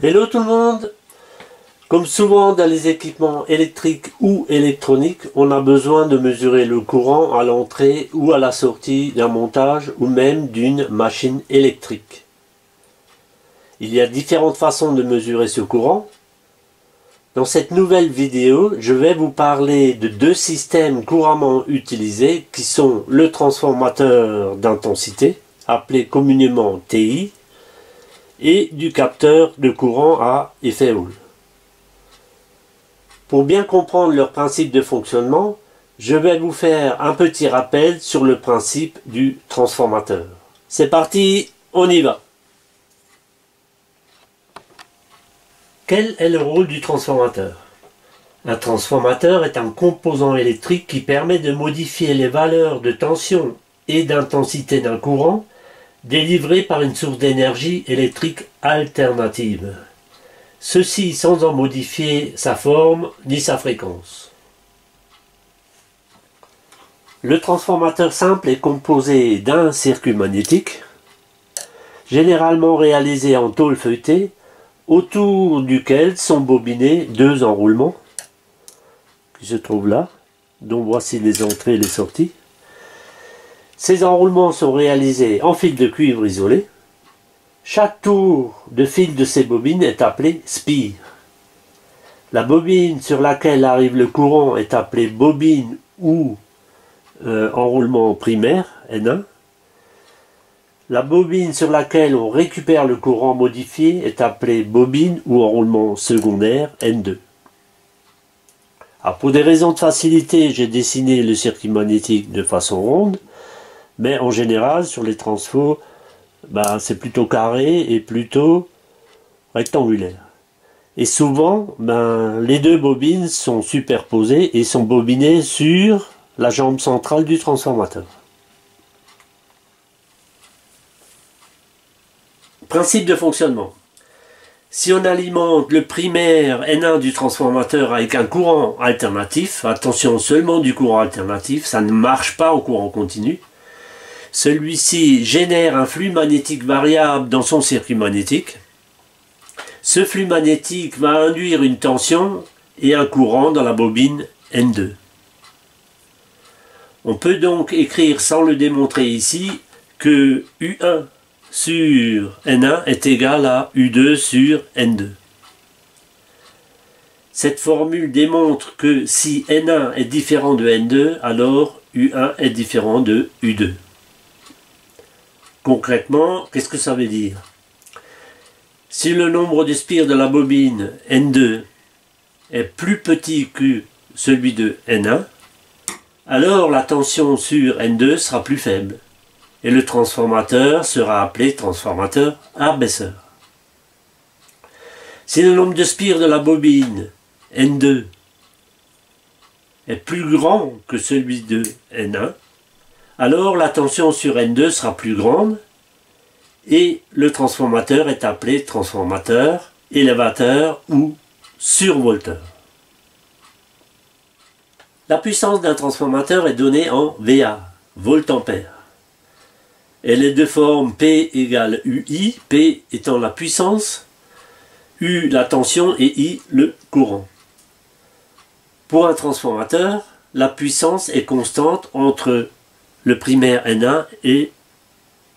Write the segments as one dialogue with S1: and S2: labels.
S1: Hello tout le monde! Comme souvent dans les équipements électriques ou électroniques, on a besoin de mesurer le courant à l'entrée ou à la sortie d'un montage ou même d'une machine électrique. Il y a différentes façons de mesurer ce courant. Dans cette nouvelle vidéo, je vais vous parler de deux systèmes couramment utilisés qui sont le transformateur d'intensité, appelé communément TI, et du capteur de courant à effet Hall. Pour bien comprendre leur principe de fonctionnement, je vais vous faire un petit rappel sur le principe du transformateur. C'est parti, on y va! Quel est le rôle du transformateur? Un transformateur est un composant électrique qui permet de modifier les valeurs de tension et d'intensité d'un courant délivré par une source d'énergie électrique alternative. Ceci sans en modifier sa forme ni sa fréquence. Le transformateur simple est composé d'un circuit magnétique, généralement réalisé en tôle feuilletée, autour duquel sont bobinés deux enroulements, qui se trouvent là, dont voici les entrées et les sorties. Ces enroulements sont réalisés en fil de cuivre isolé. Chaque tour de fil de ces bobines est appelé spire. La bobine sur laquelle arrive le courant est appelée bobine ou enroulement primaire, N1. La bobine sur laquelle on récupère le courant modifié est appelée bobine ou enroulement secondaire, N2. Alors pour des raisons de facilité, j'ai dessiné le circuit magnétique de façon ronde, mais en général, sur les transfos, c'est plutôt carré et plutôt rectangulaire. Et souvent, les deux bobines sont superposées et sont bobinées sur la jambe centrale du transformateur. Principe de fonctionnement. Si on alimente le primaire N1 du transformateur avec un courant alternatif, attention seulement du courant alternatif, ça ne marche pas en courant continu. Celui-ci génère un flux magnétique variable dans son circuit magnétique. Ce flux magnétique va induire une tension et un courant dans la bobine N2. On peut donc écrire sans le démontrer ici que U1 sur N1 est égal à U2 sur N2. Cette formule démontre que si N1 est différent de N2, alors U1 est différent de U2. Concrètement, qu'est-ce que ça veut dire? Si le nombre de spires de la bobine N2 est plus petit que celui de N1, alors la tension sur N2 sera plus faible et le transformateur sera appelé transformateur abaisseur. Si le nombre de spires de la bobine N2 est plus grand que celui de N1, alors la tension sur N2 sera plus grande et le transformateur est appelé transformateur élévateur ou survolteur. La puissance d'un transformateur est donnée en VA, volt-ampère. Elle est de forme P égale UI, P étant la puissance, U la tension et I le courant. Pour un transformateur, la puissance est constante entre le primaire N1 et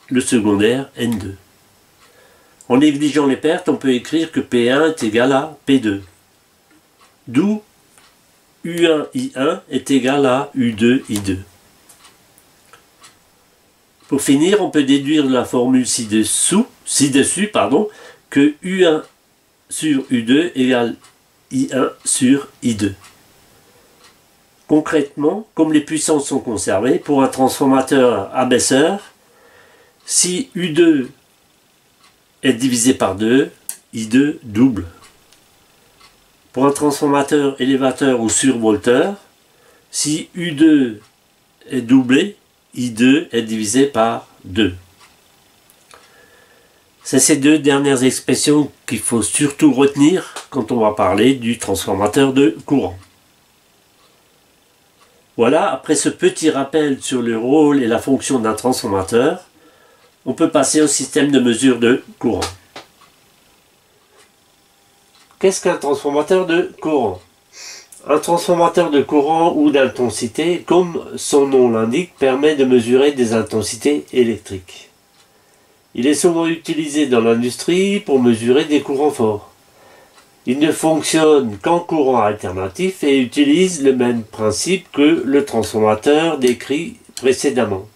S1: le secondaire N2. En négligeant les pertes, on peut écrire que P1 est égal à P2. D'où U1I1 est égal à U2I2. Pour finir, on peut déduire de la formule ci-dessus, que U1 sur U2 égale I1 sur I2. Concrètement, comme les puissances sont conservées, pour un transformateur abaisseur, si U2 est divisé par 2, I2 double. Pour un transformateur élévateur ou survolteur, si U2 est doublé, I2 est divisé par 2. C'est ces deux dernières expressions qu'il faut surtout retenir quand on va parler du transformateur de courant. Voilà, après ce petit rappel sur le rôle et la fonction d'un transformateur, on peut passer au système de mesure de courant. Qu'est-ce qu'un transformateur de courant? Un transformateur de courant ou d'intensité, comme son nom l'indique, permet de mesurer des intensités électriques. Il est souvent utilisé dans l'industrie pour mesurer des courants forts. Il ne fonctionne qu'en courant alternatif et utilise le même principe que le transformateur décrit précédemment.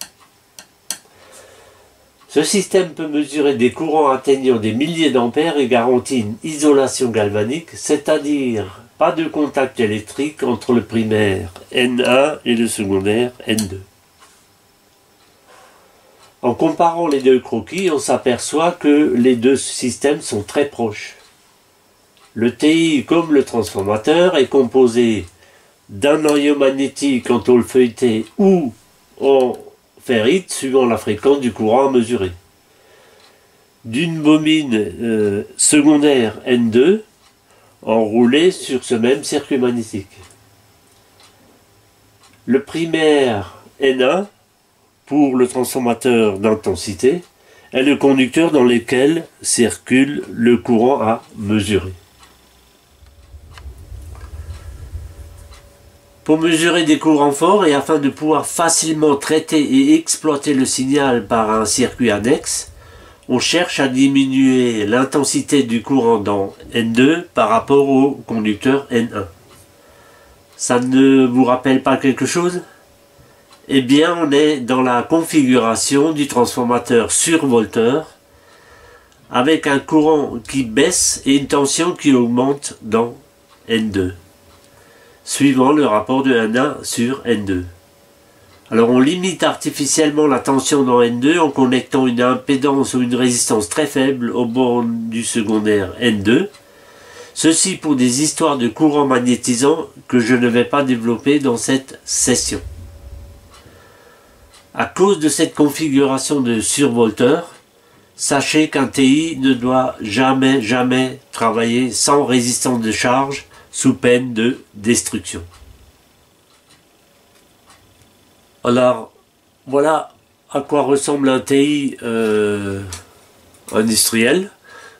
S1: Ce système peut mesurer des courants atteignant des milliers d'ampères et garantit une isolation galvanique, c'est-à-dire pas de contact électrique entre le primaire N1 et le secondaire N2. En comparant les deux croquis, on s'aperçoit que les deux systèmes sont très proches. Le TI, comme le transformateur, est composé d'un noyau magnétique en tôle feuilletée ou en ferrite, suivant la fréquence du courant à mesurer, d'une bobine secondaire N2 enroulée sur ce même circuit magnétique. Le primaire N1, pour le transformateur d'intensité, est le conducteur dans lequel circule le courant à mesurer. Pour mesurer des courants forts et afin de pouvoir facilement traiter et exploiter le signal par un circuit annexe, on cherche à diminuer l'intensité du courant dans N2 par rapport au conducteur N1. Ça ne vous rappelle pas quelque chose? Eh bien, on est dans la configuration du transformateur survolteur avec un courant qui baisse et une tension qui augmente dans N2, suivant le rapport de N1 sur N2. Alors on limite artificiellement la tension dans N2 en connectant une impédance ou une résistance très faible aux bornes du secondaire N2. Ceci pour des histoires de courant magnétisant que je ne vais pas développer dans cette session. À cause de cette configuration de survolteur, sachez qu'un TI ne doit jamais travailler sans résistance de charge sous peine de destruction. Alors, voilà à quoi ressemble un TI industriel.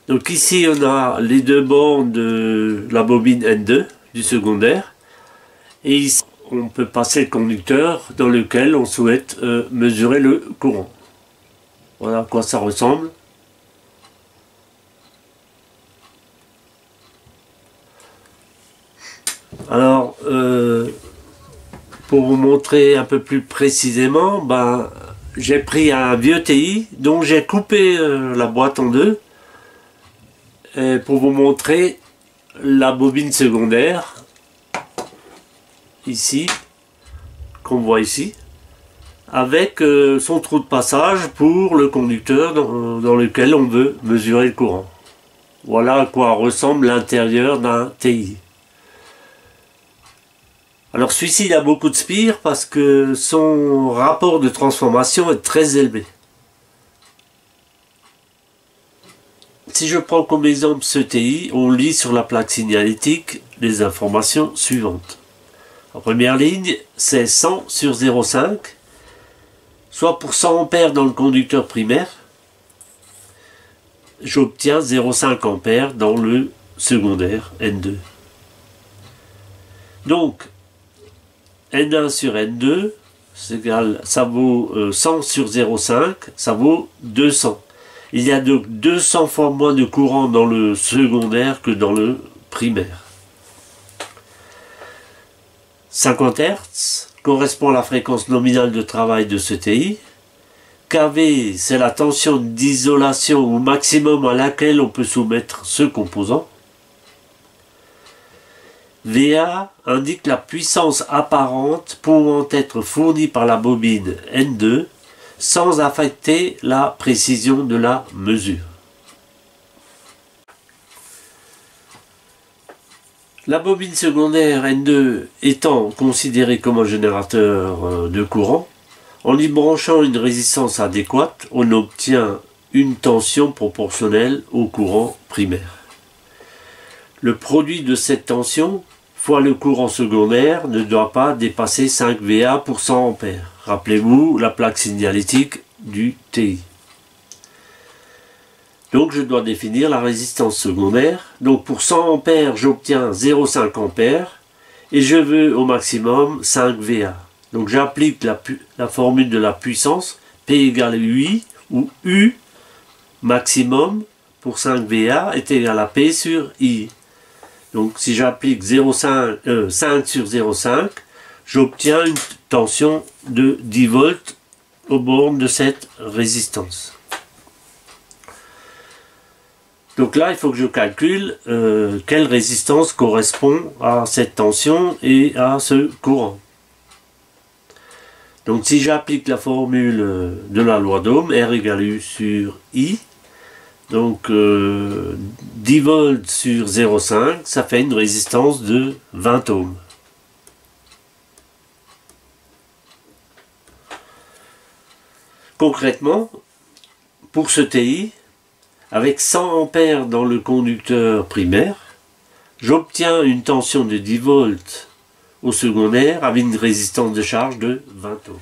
S1: Donc ici, on a les deux bornes de la bobine N2 du secondaire. Et ici, on peut passer le conducteur dans lequel on souhaite mesurer le courant. Voilà à quoi ça ressemble. Alors, pour vous montrer un peu plus précisément, j'ai pris un vieux TI dont j'ai coupé la boîte en deux pour vous montrer la bobine secondaire ici, qu'on voit ici, avec son trou de passage pour le conducteur dans lequel on veut mesurer le courant. Voilà à quoi ressemble l'intérieur d'un TI. Alors celui-ci il a beaucoup de spire parce que son rapport de transformation est très élevé. Si je prends comme exemple ce TI, on lit sur la plaque signalétique les informations suivantes. En première ligne, c'est 100 sur 0,5, soit pour 100 ampères dans le conducteur primaire, j'obtiens 0,5 ampères dans le secondaire N2. Donc, N1 sur N2, ça vaut 100 sur 0,5, ça vaut 200. Il y a donc 200 fois moins de courant dans le secondaire que dans le primaire. 50 Hz correspond à la fréquence nominale de travail de ce TI. kV, c'est la tension d'isolation au maximum à laquelle on peut soumettre ce composant. VA indique la puissance apparente pouvant être fournie par la bobine N2 sans affecter la précision de la mesure. La bobine secondaire N2 étant considérée comme un générateur de courant, en y branchant une résistance adéquate, on obtient une tension proportionnelle au courant primaire. Le produit de cette tension fois le courant secondaire ne doit pas dépasser 5 VA pour 100 ampères. Rappelez-vous la plaque signalétique du TI. Donc je dois définir la résistance secondaire. Donc pour 100 ampères, j'obtiens 0,5 ampères et je veux au maximum 5 VA. Donc j'applique la formule de la puissance, P égale UI, où U maximum pour 5 VA est égal à P sur I. Donc si j'applique 5 sur 0,5, j'obtiens une tension de 10 volts aux bornes de cette résistance. Donc là, il faut que je calcule quelle résistance correspond à cette tension et à ce courant. Donc si j'applique la formule de la loi d'Ohm, R égale U sur I, donc 10 volts sur 0,5, ça fait une résistance de 20 ohms. Concrètement, pour ce TI, avec 100 ampères dans le conducteur primaire, j'obtiens une tension de 10 volts au secondaire avec une résistance de charge de 20 ohms.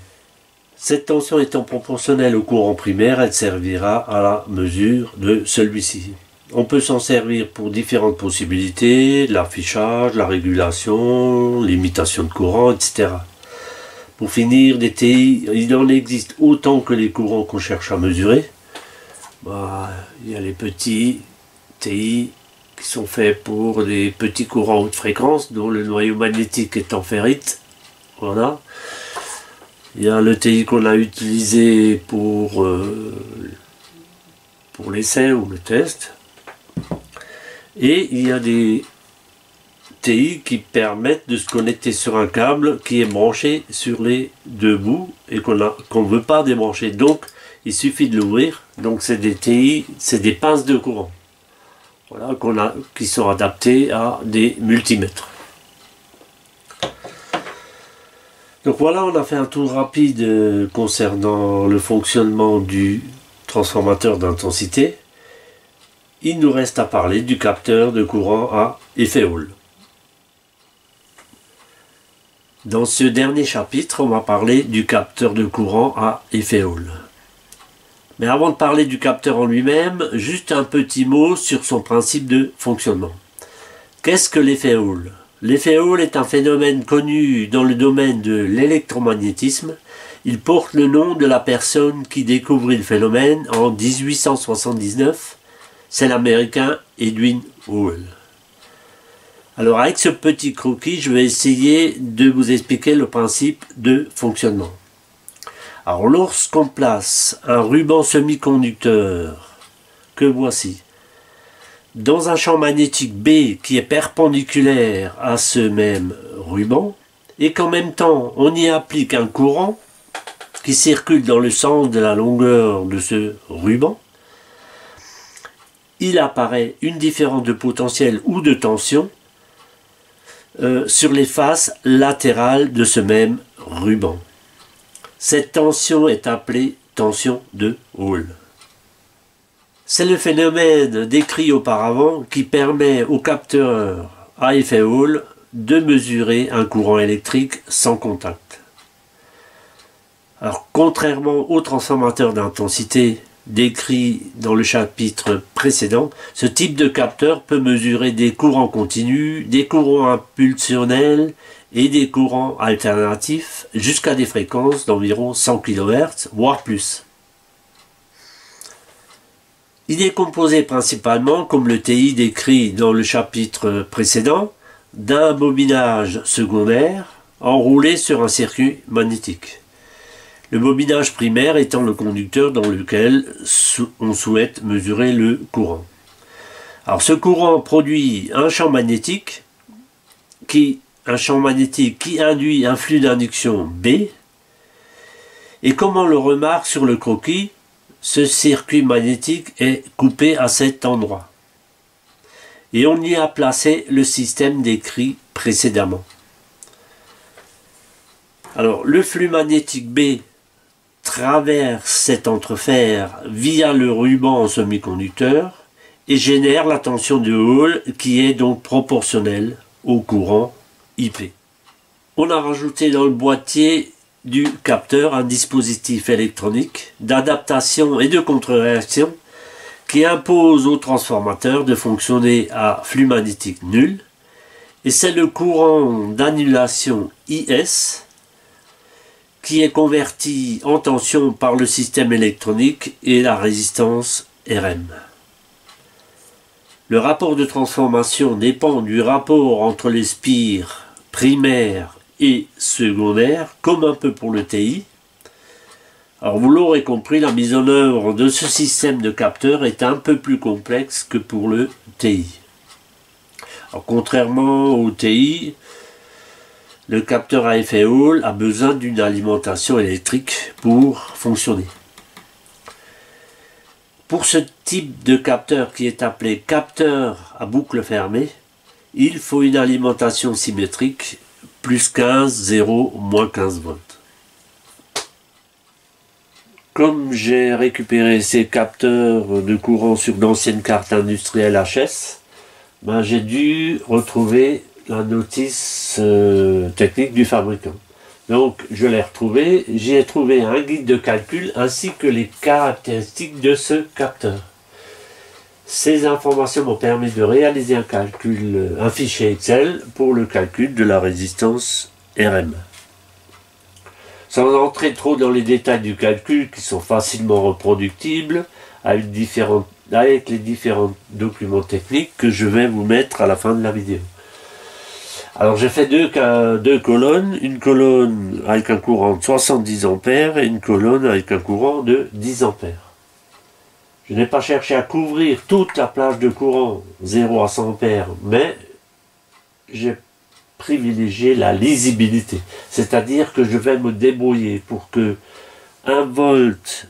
S1: Cette tension étant proportionnelle au courant primaire, elle servira à la mesure de celui-ci. On peut s'en servir pour différentes possibilités, l'affichage, la régulation, l'imitation de courant, etc. Pour finir, des TI, il en existe autant que les courants qu'on cherche à mesurer. Il y a les petits TI qui sont faits pour des petits courants haute fréquence dont le noyau magnétique est en ferrite. Voilà. Il y a le TI qu'on a utilisé pour l'essai ou le test. Et il y a des TI qui permettent de se connecter sur un câble qui est branché sur les deux bouts et qu'on ne veut pas débrancher. Donc il suffit de l'ouvrir. Donc c'est des TI, c'est des pinces de courant. Voilà, qui sont adaptées à des multimètres. Donc voilà, on a fait un tour rapide concernant le fonctionnement du transformateur d'intensité. Il nous reste à parler du capteur de courant à effet Hall. Dans ce dernier chapitre, on va parler du capteur de courant à effet Hall. Mais avant de parler du capteur en lui-même, juste un petit mot sur son principe de fonctionnement. Qu'est-ce que l'effet Hall ? L'effet Hall est un phénomène connu dans le domaine de l'électromagnétisme. Il porte le nom de la personne qui découvrit le phénomène en 1879. C'est l'américain Edwin Hall. Alors avec ce petit croquis, je vais essayer de vous expliquer le principe de fonctionnement. Alors lorsqu'on place un ruban semi-conducteur, que voici, dans un champ magnétique B qui est perpendiculaire à ce même ruban, et qu'en même temps on y applique un courant qui circule dans le sens de la longueur de ce ruban, il apparaît une différence de potentiel ou de tension sur les faces latérales de ce même ruban. Cette tension est appelée tension de Hall. C'est le phénomène décrit auparavant qui permet au capteur à effet Hall de mesurer un courant électrique sans contact. Alors, contrairement au transformateur d'intensité décrit dans le chapitre précédent, ce type de capteur peut mesurer des courants continus, des courants impulsionnels et des courants alternatifs jusqu'à des fréquences d'environ 100 kHz, voire plus. Il est composé principalement, comme le TI décrit dans le chapitre précédent, d'un bobinage secondaire enroulé sur un circuit magnétique. Le bobinage primaire étant le conducteur dans lequel on souhaite mesurer le courant. Alors ce courant produit un champ magnétique qui induit un flux d'induction B. Et comme on le remarque sur le croquis, ce circuit magnétique est coupé à cet endroit. Et on y a placé le système décrit précédemment. Alors le flux magnétique B traverse cet entrefer via le ruban en semi-conducteur et génère la tension de Hall qui est donc proportionnelle au courant IP. On a rajouté dans le boîtier du capteur un dispositif électronique d'adaptation et de contre-réaction qui impose au transformateur de fonctionner à flux magnétique nul, et c'est le courant d'annulation IS qui est converti en tension par le système électronique et la résistance RM. Le rapport de transformation dépend du rapport entre les spires primaires et secondaires, comme un peu pour le TI. Alors vous l'aurez compris, la mise en œuvre de ce système de capteurs est un peu plus complexe que pour le TI. Alors, contrairement au TI, le capteur à effet Hall a besoin d'une alimentation électrique pour fonctionner. Pour ce type de capteur qui est appelé capteur à boucle fermée, il faut une alimentation symétrique plus 15, 0, moins 15 volts. Comme j'ai récupéré ces capteurs de courant sur d'anciennes cartes industrielles HS, j'ai dû retrouver la notice technique du fabricant. Donc je l'ai retrouvé, j'y ai trouvé un guide de calcul ainsi que les caractéristiques de ce capteur. Ces informations m'ont permis de réaliser un calcul, un fichier Excel pour le calcul de la résistance RM. Sans entrer trop dans les détails du calcul qui sont facilement reproductibles avec les différents documents techniques que je vais vous mettre à la fin de la vidéo. Alors j'ai fait deux colonnes, une colonne avec un courant de 70 ampères et une colonne avec un courant de 10 ampères. Je n'ai pas cherché à couvrir toute la plage de courant 0 à 100 ampères, mais j'ai privilégié la lisibilité. C'est-à-dire que je vais me débrouiller pour que 1 volt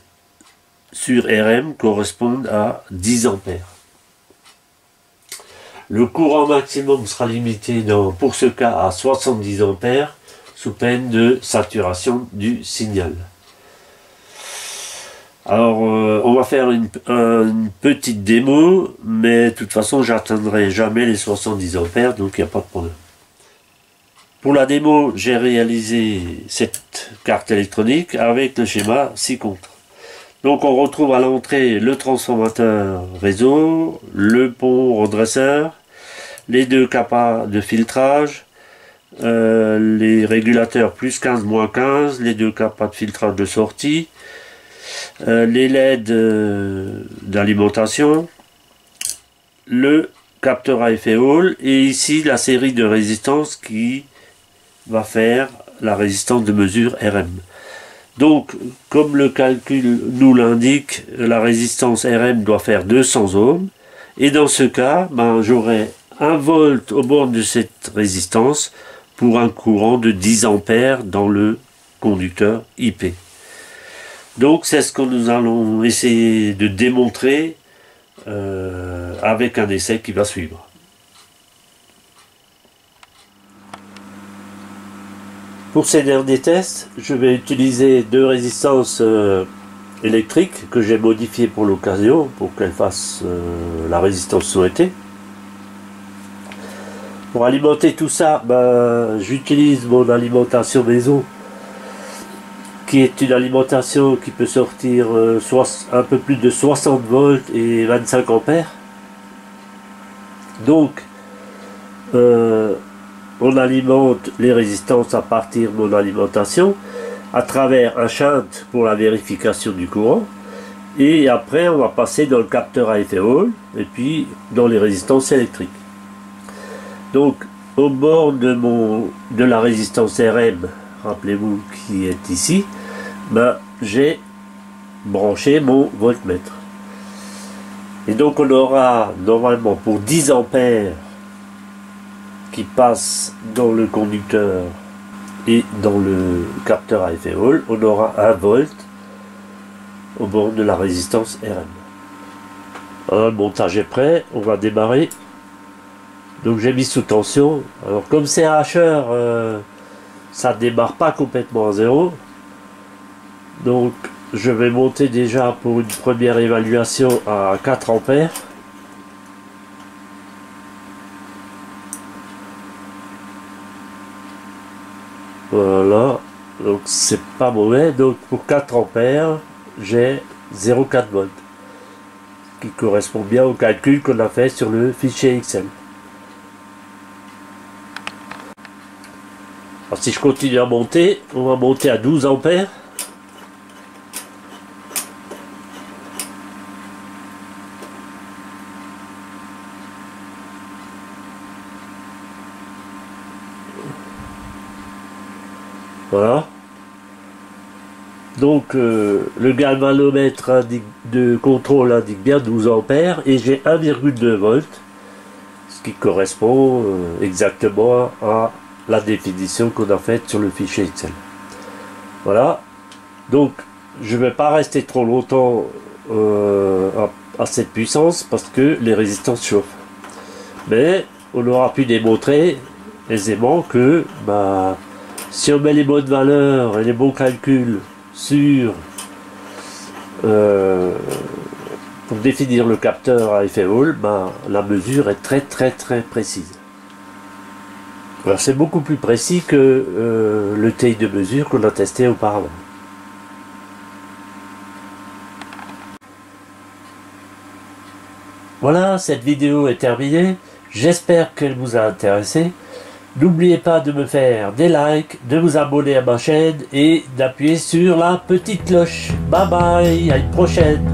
S1: sur RM corresponde à 10 ampères. Le courant maximum sera limité pour ce cas à 70 ampères sous peine de saturation du signal. Alors on va faire une petite démo, mais de toute façon j'atteindrai jamais les 70 ampères, donc il n'y a pas de problème. Pour la démo, j'ai réalisé cette carte électronique avec le schéma 6 contre. Donc on retrouve à l'entrée le transformateur réseau, le pont redresseur, les deux capas de filtrage, les régulateurs plus 15, moins 15, les deux capas de filtrage de sortie, les LED d'alimentation, le capteur à effet Hall et ici la série de résistances qui va faire la résistance de mesure RM. Donc, comme le calcul nous l'indique, la résistance RM doit faire 200 ohms. Et dans ce cas, j'aurai 1 volt au bord de cette résistance pour un courant de 10 ampères dans le conducteur IP. Donc, c'est ce que nous allons essayer de démontrer avec un essai qui va suivre. Pour ces derniers tests, je vais utiliser deux résistances électriques que j'ai modifiées pour l'occasion, pour qu'elles fassent la résistance souhaitée. Pour alimenter tout ça, j'utilise mon alimentation maison, qui est une alimentation qui peut sortir un peu plus de 60 volts et 25 ampères. Donc, on alimente les résistances à partir de mon alimentation à travers un shunt pour la vérification du courant, et après on va passer dans le capteur à effet Hall et puis dans les résistances électriques. Donc au bord de la résistance RM, rappelez-vous qui est ici, j'ai branché mon voltmètre, et donc on aura normalement pour 10 ampères qui passe dans le conducteur et dans le capteur à effet Hall, on aura 1 volt au bord de la résistance RM. Alors, le montage est prêt, on va démarrer. Donc j'ai mis sous tension. Alors comme c'est un hacheur, ça ne démarre pas complètement à 0. Donc je vais monter déjà pour une première évaluation à 4 ampères. Voilà, donc c'est pas mauvais. Donc pour 4 ampères, j'ai 0,4 volts. qui correspond bien au calcul qu'on a fait sur le fichier Excel. Alors si je continue à monter, on va monter à 12 ampères. Voilà. Donc le galvanomètre de contrôle indique bien 12 ampères et j'ai 1,2 volts, ce qui correspond exactement à la définition qu'on a faite sur le fichier Excel. Voilà. Donc je ne vais pas rester trop longtemps à cette puissance parce que les résistances chauffent. Mais on aura pu démontrer aisément que si on met les bonnes valeurs et les bons calculs sur pour définir le capteur à effet Hall, la mesure est très précise. Alors c'est beaucoup plus précis que le taille de mesure qu'on a testé auparavant. Voilà, cette vidéo est terminée. J'espère qu'elle vous a intéressé. N'oubliez pas de me faire des likes, de vous abonner à ma chaîne et d'appuyer sur la petite cloche. Bye bye, à une prochaine.